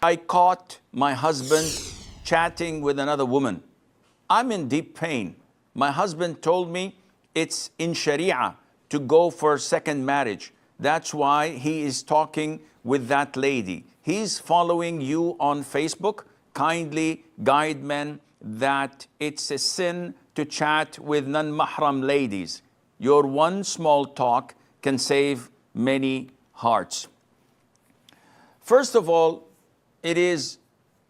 I caught my husband chatting with another woman. I'm in deep pain. My husband told me it's in Sharia to go for second marriage. That's why he is talking with that lady. He's following you on Facebook. Kindly guide men that it's a sin to chat with non-mahram ladies. Your one small talk can save many hearts. First of all, it is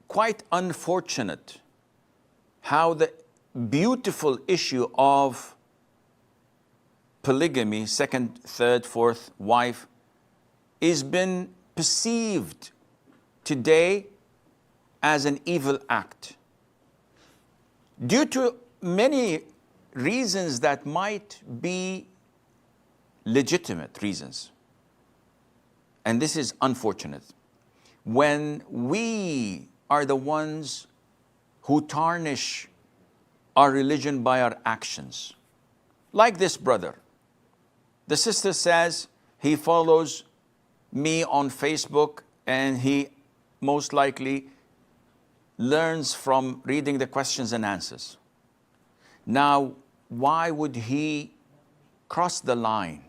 quite unfortunate how the beautiful issue of polygamy, second, third, fourth wife, is been perceived today as an evil act due to many reasons that might be legitimate reasons. And this is unfortunate. When we are the ones who tarnish our religion by our actions. Like this brother. The sister says he follows me on Facebook and he most likely learns from reading the questions and answers. Now, why would he cross the line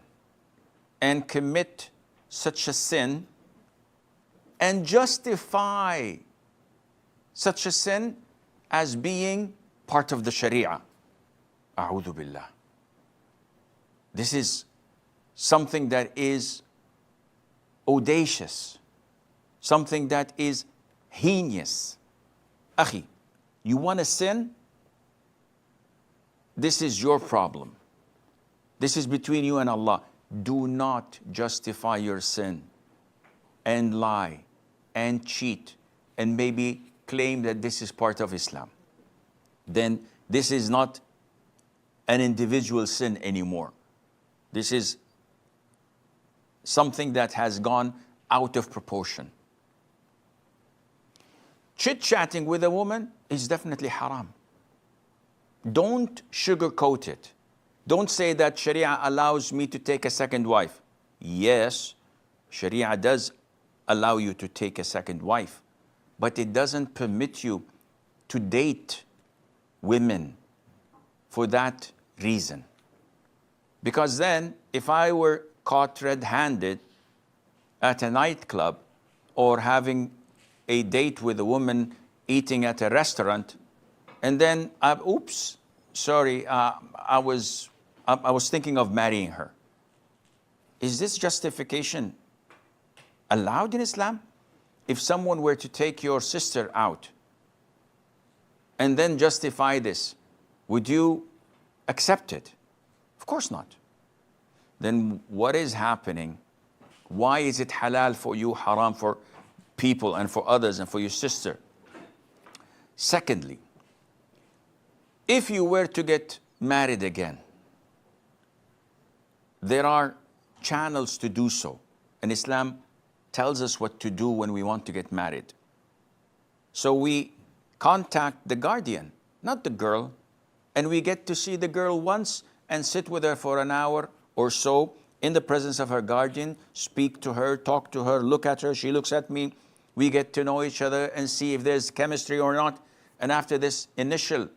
and commit such a sin and justify such a sin as being part of the Sharia? A'udhu billah. This is something that is audacious, something that is heinous. Akhi, you want to sin? This is your problem. This is between you and Allah. Do not justify your sin and lie and cheat and maybe claim that this is part of Islam. Then this is not an individual sin anymore. This is something that has gone out of proportion. Chit-chatting with a woman is definitely haram. Don't sugarcoat it. Don't say that Sharia allows me to take a second wife. Yes, Sharia does allow you to take a second wife, but it doesn't permit you to date women for that reason. Because then, if I were caught red-handed at a nightclub or having a date with a woman eating at a restaurant, and then, oops, sorry, I was thinking of marrying her. Is this justification allowed in Islam? If someone were to take your sister out and then justify this, would you accept it? Of course not. Then what is happening? Why is it halal for you, haram for people and for others and for your sister? Secondly, if you were to get married again, there are channels to do so. And Islam tells us what to do when we want to get married. So we contact the guardian, not the girl, and we get to see the girl once and sit with her for an hour or so in the presence of her guardian, speak to her, talk to her, look at her, she looks at me. We get to know each other and see if there's chemistry or not. And after this initial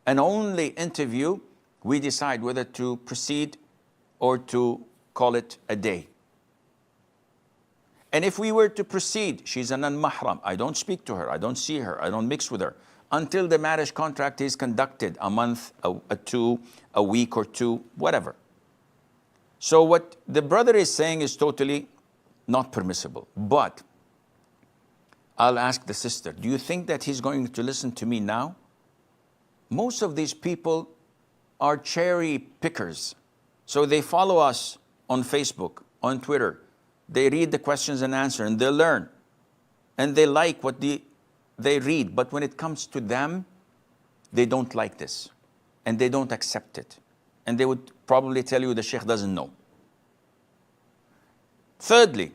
and only interview, we decide whether to proceed or to call it a day. And if we were to proceed, she's a non-mahram. I don't speak to her, I don't see her, I don't mix with her until the marriage contract is conducted, a month, a week or two, whatever. So what the brother is saying is totally not permissible. But I'll ask the sister, do you think that he's going to listen to me now? Most of these people are cherry pickers. So they follow us on Facebook, on Twitter. They read the questions and answer and they learn. And they like what they read. But when it comes to them, they don't like this. And they don't accept it. And they would probably tell you the Sheikh doesn't know. Thirdly,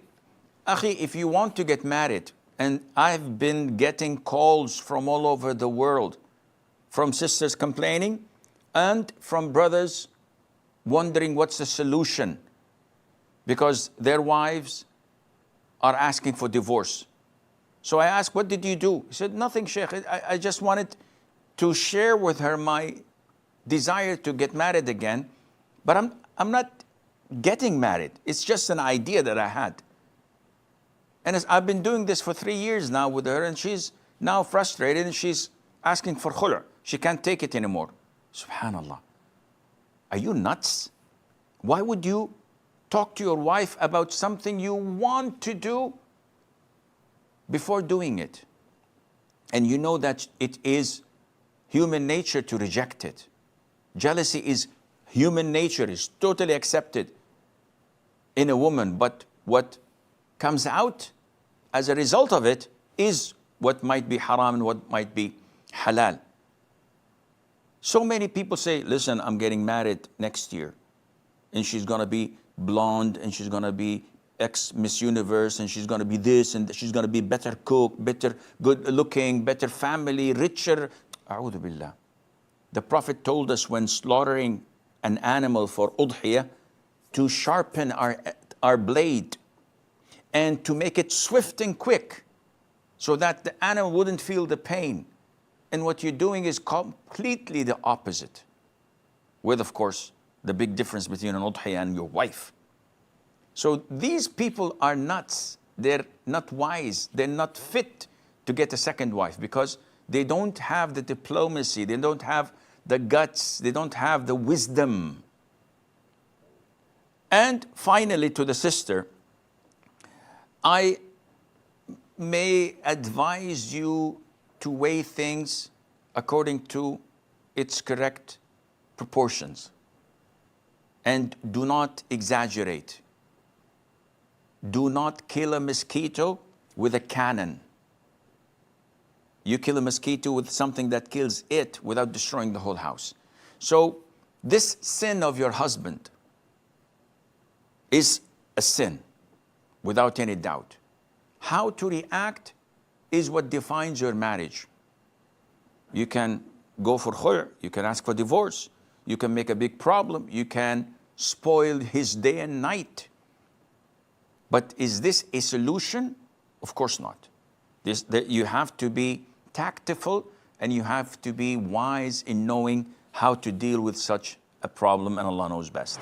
Akhi, if you want to get married, and I've been getting calls from all over the world, from sisters complaining and from brothers wondering what's the solution because their wives are asking for divorce. So I asked, what did you do? He said, nothing, Sheikh. I just wanted to share with her my desire to get married again, but I'm not getting married. It's just an idea that I had. And I've been doing this for 3 years now with her, and she's now frustrated and she's asking for khulur. She can't take it anymore. Subhanallah. Are you nuts? Why would you talk to your wife about something you want to do before doing it? And you know that it is human nature to reject it. Jealousy is human nature, is totally accepted in a woman, but what comes out as a result of it is what might be haram and what might be halal. So many people say, listen, I'm getting married next year, and she's gonna be blonde, and she's gonna be ex-Miss Universe, and she's gonna be this, and she's gonna be better cook, better good looking, better family, richer. A'udhu billah. The Prophet told us when slaughtering an animal for udhiyah to sharpen our blade and to make it swift and quick so that the animal wouldn't feel the pain. And what you're doing is completely the opposite. With, of course, the big difference between an udhiyah and your wife. So these people are nuts. They're not wise. They're not fit to get a second wife because they don't have the diplomacy. They don't have the guts. They don't have the wisdom. And finally, to the sister, I may advise you to weigh things according to its correct proportions. And do not exaggerate. Do not kill a mosquito with a cannon. You kill a mosquito with something that kills it without destroying the whole house. So this sin of your husband is a sin, without any doubt. How to react is what defines your marriage. You can go for khulur, you can ask for divorce, you can make a big problem, you can spoil his day and night. But is this a solution? Of course not. You have to be tactful and you have to be wise in knowing how to deal with such a problem, and Allah knows best.